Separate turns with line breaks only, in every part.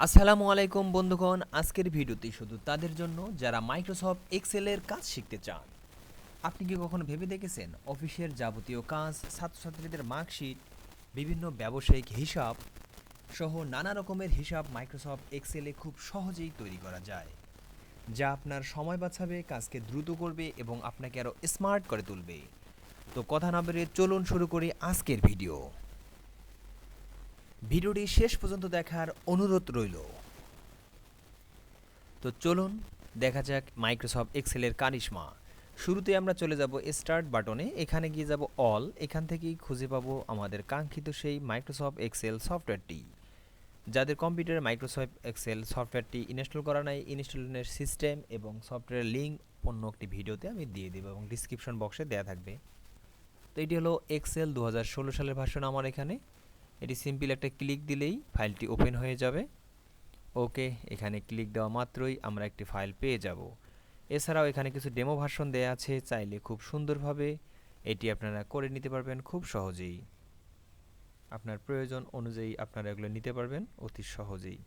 আসসালামু আলাইকুম বন্ধুগণ, আজকের ভিডিওটি শুধু তাদের জন্য যারা মাইক্রোসফট এক্সেলের কাজ শিখতে চান। আপনি কি কখনো ভেবে দেখেছেন অফিসের যাবতীয় কাজ, ছাত্রছাত্রীদের মার্কশিট, বিভিন্ন ব্যবসায়িক হিসাব সহ নানা রকমের হিসাব মাইক্রোসফট এক্সেলে খুব সহজেই তৈরি করা যায়, যা আপনার সময় বাঁচাবে, কাজকে দ্রুত করবে এবং আপনাকে আরও স্মার্ট করে তুলবে। তো কথা না বেরিয়ে চলুন শুরু করি আজকের ভিডিওটি শেষ পর্যন্ত দেখার অনুরোধ রইল। তো চলুন দেখা যাক মাইক্রোসফট এক্সেলের কারিশমা। শুরুতে আমরা চলে যাব স্টার্ট বাটনে, এখানে গিয়ে যাব অল, এখান থেকেই খুঁজে পাবো আমাদের কাঙ্ক্ষিত সেই মাইক্রোসফট এক্সেল সফটওয়্যারটি। যাদের কম্পিউটারে মাইক্রোসফট এক্সেল সফটওয়্যারটি ইনস্টল করা নাই, ইনস্টলেশনের সিস্টেম এবং সফটওয়্যার লিঙ্ক অন্য একটি ভিডিওতে আমি দিয়ে দেবো এবং ডিসক্রিপশন বক্সে দেওয়া থাকবে। তো এটি হলো এক্সেল 2016 সালের ভার্সন আমার এখানে। এটি সিম্পল একটা ক্লিক দিলেই ফাইলটি ওপেন হয়ে যাবে। ওকে, এখানে ক্লিক দেওয়া মাত্রই আমরা একটি ফাইল পেয়ে যাব। এছাড়াও এখানে কিছু ডেমো ভার্সন দেয়া আছে, চাইলে খুব সুন্দরভাবে এটি আপনারা করে নিতে পারবেন খুব সহজেই। আপনার প্রয়োজন অনুযায়ী আপনারা এগুলো নিতে পারবেন অতি সহজেই।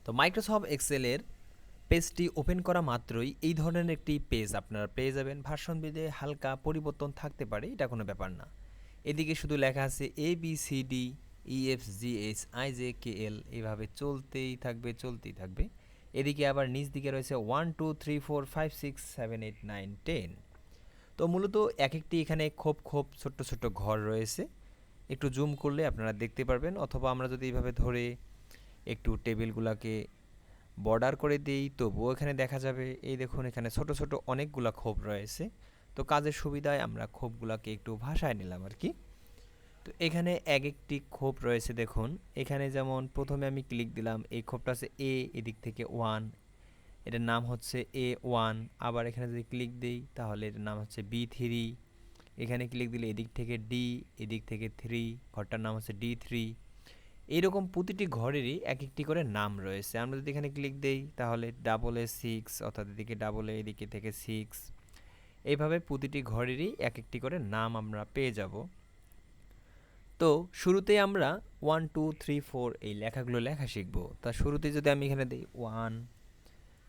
তো মাইক্রোসফট এক্সেলের পেজটি ওপেন করা মাত্রই এই ধরনের একটি পেজ আপনারা পেয়ে যাবেন। ভার্সন ভেদে হালকা পরিবর্তন থাকতে পারে, এটা কোনো ব্যাপার না। এদিকে শুধু লেখা আছে ABCDEFGHIJKL, এভাবে চলতেই থাকবে। এদিকে আবার নিচ দিকে রয়েছে 1 2 3 4 5 6 7 8 9 10। তো মূলত এক একটি এখানে খোপ খোপ ছোট্ট ছোট্ট ঘর রয়েছে, একটু জুম করলে আপনারা দেখতে পারবেন, অথবা আমরা যদি এইভাবে ধরে একটু টেবিলগুলোকে বর্ডার করে দিই তবুও এখানে দেখা যাবে। এই দেখুন, এখানে ছোট ছোট অনেকগুলা খোপ রয়েছে। তো কাজের সুবিধায় আমরা খোপগুলোকে একটু ভাসায় নিলাম আর কি। তো এখানে এক একটি খোপ রয়েছে দেখুন। এখানে যেমন প্রথমে আমি ক্লিক দিলাম, এই খোপটা আছে এ, এদিক থেকে 1, এটার নাম হচ্ছে A1। আবার এখানে যদি ক্লিক দিই তাহলে এটার নাম হচ্ছে B3। এখানে ক্লিক দিলে এদিক থেকে ডি, এদিক থেকে 3, ঘরটার নাম হচ্ছে D3। এইরকম প্রতিটি ঘরেরই এক একটি করে নাম রয়েছে। আমরা যদি এখানে ক্লিক দেই তাহলে AA6, অর্থাৎ এদিকে AA, এদিকে থেকে 6। এইভাবে প্রতিটি ঘরেরই এক একটি করে নাম আমরা পেয়ে যাব। তো শুরুতেই আমরা 1 2 3 4 এই লেখাগুলো লেখা শিখব। তা শুরুতে যদি আমি এখানে দিই 1,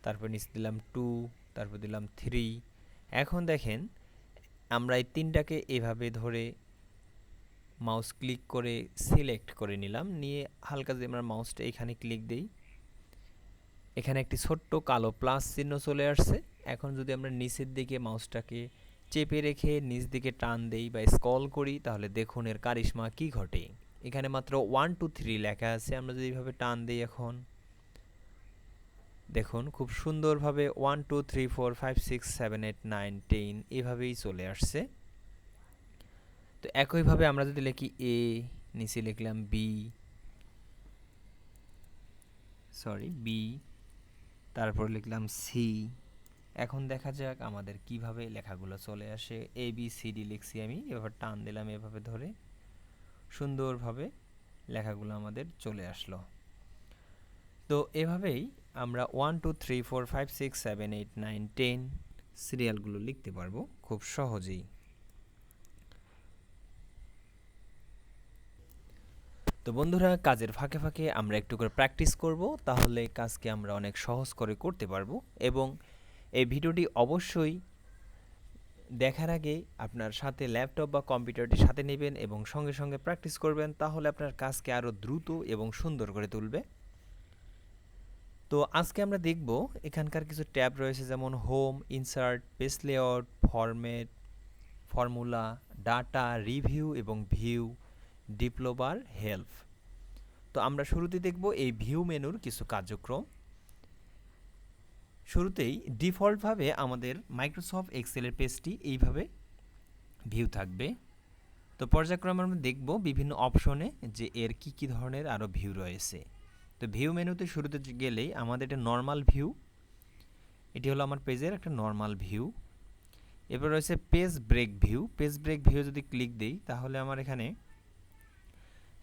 তারপর নিচে দিলাম 2, তারপর দিলাম 3। এখন দেখেন আমরা এই তিনটাকে এভাবে ধরে মাউস ক্লিক করে সিলেক্ট করে নিলাম, নিয়ে হালকা যদি আমরা মাউসটা এখানে ক্লিক দিই, এখানে একটি ছোট্ট কালো প্লাস চিহ্ন চলে আসছে। এখন যদি আমরা নিচের দিকে মাউসটাকে চেপে রেখে নিচ দিকে টান দেই বা স্ক্রল করি তাহলে দেখুন এর কারিশমা কি ঘটে। এখানে মাত্র 1 2 3 লেখা আছে, আমরা যদি এইভাবে টান দিই এখন দেখুন খুব সুন্দরভাবে 1 2 3 4 5 6 7 8 9 10 এভাবেই চলে আসছে। তো একইভাবে আমরা যদি লিখি এ, নিচে লিখলাম বি, তারপর লিখলাম সি। এখন দেখা যাক আমাদের কিভাবে লেখাগুলো চলে আসে। ABCD লিখছি আমি, এভাবে টান দিলাম, এভাবে ধরে সুন্দরভাবে লেখাগুলো আমাদের চলে আসলো। তো এভাবেই আমরা 1 2 3 4 5 6 7 8 9 10 সিরিয়ালগুলো লিখতে পারবো খুব সহজেই। তো বন্ধুরা, কাজের ফাঁকে ফাঁকে আমরা একটু করে প্র্যাকটিস করব, তাহলে কাজকে আমরা অনেক সহজ করে করতে পারবো। এবং এই ভিডিওটি অবশ্যই দেখার আগে আপনার সাথে ল্যাপটপ বা কম্পিউটারটি সাথে নেবেন এবং সঙ্গে সঙ্গে প্র্যাকটিস করবেন, তাহলে আপনার কাজকে আরও দ্রুত এবং সুন্দর করে তুলবে। তো আজকে আমরা দেখব এখানকার কিছু ট্যাব রয়েছে, যেমন home, insert, page layout, format, formula, data, review এবং ভিউ, ডিপ্লোবার, হেল্প। তো আমরা শুরুতে দেখব এই ভিউ মেনুর কিছু কার্যক্রম। শুরুতেই ডিফল্টভাবে আমাদের মাইক্রোসফট এক্সেলের পেজটি এইভাবে ভিউ থাকবে। তো পর্যায়ক্রমে আমরা দেখব বিভিন্ন অপশনে যে এর কি কি ধরনের আরও ভিউ রয়েছে। তো ভিউ মেনুতে শুরুতে গেলেই আমাদের এটা নর্মাল ভিউ, এটি হলো আমার পেজের একটা নর্মাল ভিউ। এরপর রয়েছে page break view. Page break view যদি ক্লিক দিই তাহলে আমার এখানে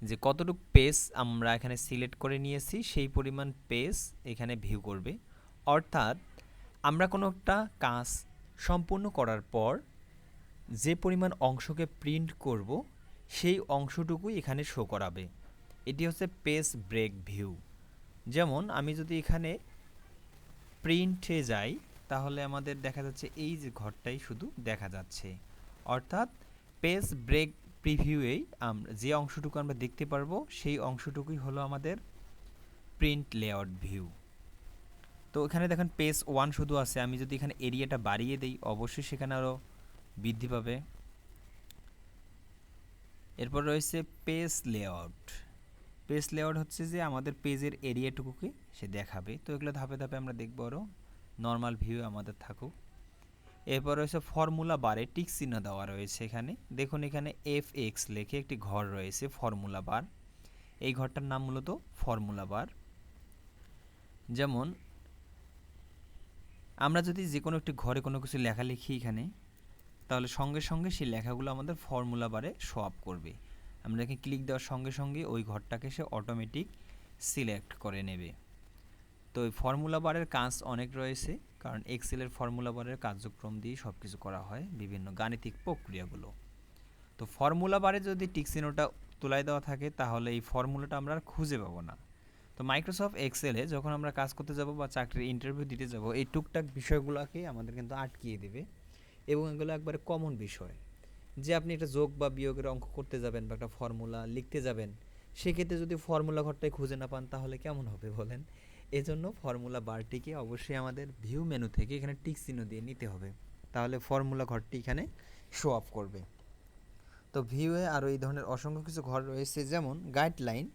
যে কতটুকু পেজ আমরা এখানে সিলেক্ট করে নিয়েছি সেই পরিমাণ পেজ এখানে ভিউ করবে। অর্থাৎ আমরা কোনো একটা কাজ সম্পূর্ণ করার পর যে পরিমাণ অংশকে প্রিন্ট করব সেই অংশটুকুই এখানে শো করাবে। এটি হচ্ছে পেজ ব্রেক ভিউ। যেমন আমি যদি এখানে প্রিন্টে যাই তাহলে আমাদের দেখা যাচ্ছে এই যে ঘরটাই শুধু দেখা যাচ্ছে, অর্থাৎ পেজ ব্রেক প্রিভিউয়েই আমরা যে অংশটুকু আমরা দেখতে পারবো সেই অংশটুকুই হলো আমাদের প্রিন্ট লেআউট ভিউ। তো এখানে দেখেন পেজ 1 শুধু আছে, আমি যদি এখানে এরিয়াটা বাড়িয়ে দেই অবশ্যই সেখানে আরও বৃদ্ধি পাবে। এরপর রয়েছে পেজ লেআউট। পেজ লেআউট হচ্ছে যে আমাদের পেজের এরিয়াটুকুকে সে দেখাবে। তো এগুলো ধাপে ধাপে আমরা দেখব, আরও নর্মাল ভিউ আমাদের থাকুক। এরপর রয়েছে ফর্মুলা বারে টিক চিহ্ন দেওয়া রয়েছে। এখানে দেখুন এখানে FX লেখে একটি ঘর রয়েছে ফর্মুলা বার। এই ঘরটার নাম মূলত ফর্মুলা বার। যেমন আমরা যদি যে কোনো একটি ঘরে কোনো কিছু লেখা লিখি এখানে, তাহলে সঙ্গে সঙ্গে সেই লেখাগুলো আমাদের ফর্মুলা বারে শো আপ করবে। আমরা এখানে ক্লিক দেওয়ার সঙ্গে সঙ্গে ওই ঘরটাকে সে অটোমেটিক সিলেক্ট করে নেবে। তো এই ফর্মুলা বারের কাজ অনেক রয়েছে, কারণ এক্সেলের ফর্মুলা বারের কার্যক্রম দিয়ে সব কিছু করা হয়, বিভিন্ন গাণিতিক প্রক্রিয়াগুলো। তো ফর্মুলা বারে যদি টিক চিহ্নটা তোলাই দেওয়া থাকে তাহলে এই ফর্মুলাটা আমরা আর খুঁজে পাবো না। তো মাইক্রোসফট এক্সেলে যখন আমরা কাজ করতে যাব বা চাকরির ইন্টারভিউ দিতে যাব, এই টুকটাক বিষয়গুলোকে আমাদের কিন্তু আটকিয়ে দেবে, এবং এগুলো একবারে কমন বিষয়। যে আপনি একটা যোগ বা বিয়োগের অঙ্ক করতে যাবেন বা একটা ফর্মুলা লিখতে যাবেন, সেক্ষেত্রে যদি ফর্মুলা ঘরটাই খুঁজে না পান তাহলে কেমন হবে বলেন? এজন্য ফর্মুলা বারটিকে অবশ্যই আমাদের ভিউ মেনু থেকে এখানে টিক চিহ্ন দিয়ে নিতে হবে, তাহলে ফর্মুলা ঘরটি এখানে শো অফ করবে। তো ভিউয়ে আরও এই ধরনের অসংখ্য কিছু ঘর রয়েছে, যেমন গাইডলাইন।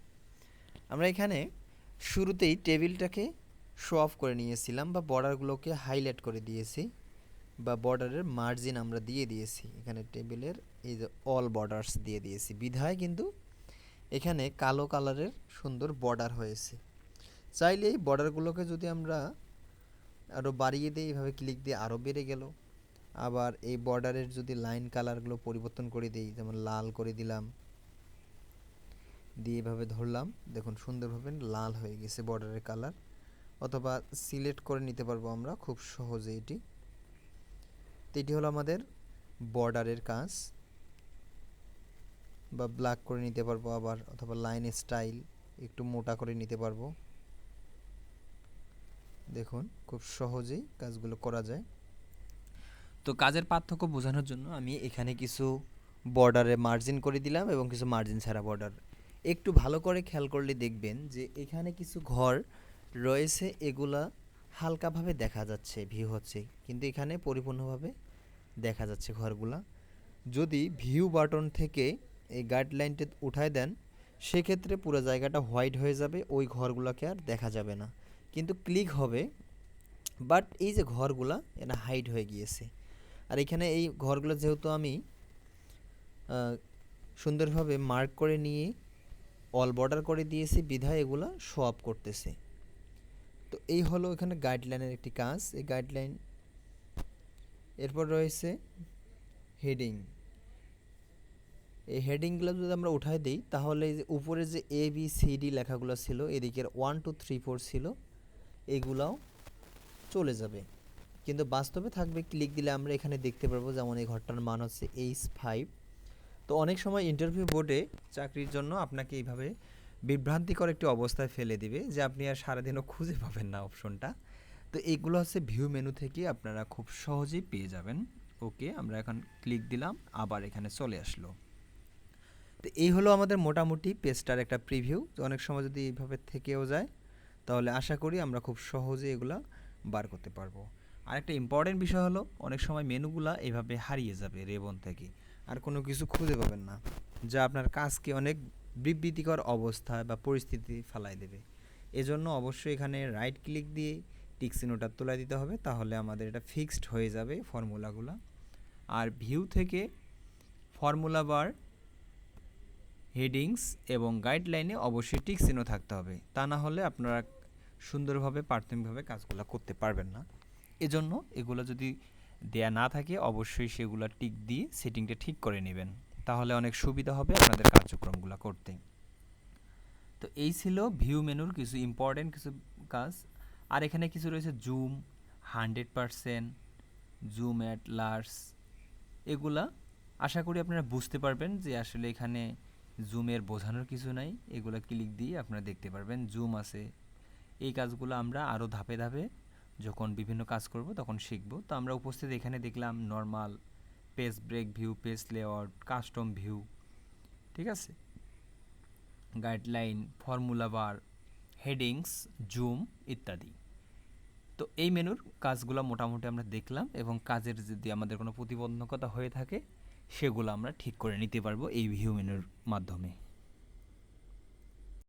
আমরা এখানে শুরুতেই টেবিলটাকে শো অফ করে নিয়েছিলাম বা বর্ডারগুলোকে হাইলাইট করে দিয়েছি, বা বর্ডারের মার্জিন আমরা দিয়ে দিয়েছি। এখানে টেবিলের এই যে অল বর্ডারস দিয়ে দিয়েছি বিধায় কিন্তু এখানে কালো কালারের সুন্দর বর্ডার হয়েছে। চাইলে এই বর্ডারগুলোকে যদি আমরা আরও বাড়িয়ে দিই, এইভাবে ক্লিক দিয়ে আরও বেড়ে গেল। আবার এই বর্ডারের যদি লাইন কালারগুলো পরিবর্তন করে দিই, যেমন লাল করে দিলাম, দিয়ে এভাবে ধরলাম, দেখুন সুন্দরভাবে লাল হয়ে গেছে বর্ডারের কালার। অথবা সিলেক্ট করে নিতে পারবো আমরা খুব সহজে এটি। তো এটি হলো আমাদের বর্ডারের কাজ, বা ব্ল্যাক করে নিতে পারবো আবার, অথবা লাইন স্টাইল একটু মোটা করে নিতে পারবো। দেখুন খুব সহজেই কাজগুলো করা যায়। তো কাজের পার্থক্য বোঝানোর জন্য আমি এখানে কিছু বর্ডারে মার্জিন করে দিলাম এবং কিছু মার্জিন ছাড়া বর্ডার। একটু ভালো করে খেয়াল করলে দেখবেন যে এখানে কিছু ঘর রয়েছে, এগুলা হালকাভাবে দেখা যাচ্ছে, ভিউ হচ্ছে, কিন্তু এখানে পরিপূর্ণভাবে দেখা যাচ্ছে ঘরগুলা। যদি ভিউ বাটন থেকে এই গাইডলাইনটি উঠায় দেন, সেক্ষেত্রে পুরো জায়গাটা হোয়াইট হয়ে যাবে, ওই ঘরগুলোকে আর দেখা যাবে না, কিন্তু ক্লিক হবে। বাট এই যে ঘরগুলা এটা হাইড হয়ে গিয়েছে। আর এখানে এই ঘরগুলো যেহেতু আমি সুন্দরভাবে মার্ক করে নিয়ে অল বর্ডার করে দিয়েছি, বিধায় এগুলা শো আপ করতেছে। তো এই হলো এখানে গাইডলাইনের একটি কাজ। এই গাইডলাইন এরপর রয়েছে হেডিং। এই হেডিংগুলো যদি আমরা উঠাই দিই তাহলে এই যে উপরে যে ABCD লেখাগুলো ছিল, এদিকের 1 2 3 4 ছিল, এগুলাও চলে যাবে, কিন্তু বাস্তবে থাকবে। ক্লিক দিলে আমরা এখানে দেখতে পারবো, যেমন এই ঘরটার মান হচ্ছে H5। তো অনেক সময় ইন্টারভিউ বোর্ডে চাকরির জন্য আপনাকে এইভাবে বিভ্রান্তিকর একটি অবস্থায় ফেলে দিবে যে আপনি আর সারাদিনও খুঁজে পাবেন না অপশনটা। তো এইগুলো হচ্ছে ভিউ মেনু থেকে আপনারা খুব সহজেই পেয়ে যাবেন। ওকে, আমরা এখন ক্লিক দিলাম, আবার এখানে চলে আসলো। তো এই হলো আমাদের মোটামুটি পেজটার একটা প্রিভিউ। তো অনেক সময় যদি এইভাবে থেকেও যায় তাহলে আশা করি আমরা খুব সহজে এগুলা বার করতে পারবো। আর একটা ইম্পর্টেন্ট বিষয় হলো, অনেক সময় মেনুগুলা এভাবে হারিয়ে যাবে রেবন থেকে, আর কোনো কিছু খুঁজে পাবেন না, যা আপনার কাজকে অনেক বিবৃতিকর অবস্থায় বা পরিস্থিতি ফেলায় দেবে। এজন্য অবশ্যই এখানে রাইট ক্লিক দিয়ে টিক চিহ্নটা তুলে দিতে হবে, তাহলে আমাদের এটা ফিক্সড হয়ে যাবে ফর্মুলাগুলো। আর ভিউ থেকে ফর্মুলা বার, হেডিংস এবং গাইডলাইনে অবশ্যই টিক চিহ্ন থাকতে হবে, তা না হলে আপনারা সুন্দরভাবে প্রাথমিকভাবে কাজগুলো করতে পারবেন না। এজন্য এগুলো যদি দেয়া না থাকে অবশ্যই সেগুলো টিক দিয়ে সেটিংটা ঠিক করে নেবেন, তাহলে অনেক সুবিধা হবে আপনাদের কার্যক্রমগুলো করতে। তো এই ছিল ভিউ মেনুর কিছু ইম্পর্টেন্ট কিছু কাজ। আর এখানে কিছু রয়েছে জুম, 100%, জুম অ্যাট লার্জ, এগুলা আশা করি আপনারা বুঝতে পারবেন যে আসলে এখানে জুমের বোঝানোর কিছু নাই, এগুলো ক্লিক দিয়ে আপনারা দেখতে পারবেন জুম আছে। এই কাজগুলো আমরা আরও ধাপে ধাপে যখন বিভিন্ন কাজ করব তখন শিখব। তো আমরা উপস্থিত এখানে দেখলাম normal, page break view, page layout, custom view, ঠিক আছে, guideline, formula bar, headings, zoom ইত্যাদি। তো এই মেনুর কাজগুলো মোটামুটি আমরা দেখলাম, এবং কাজের যদি আমাদের কোনো প্রতিবন্ধকতা হয়ে থাকে সেগুলো আমরা ঠিক করে নিতে পারবো এই ভিউ মেনুর মাধ্যমে।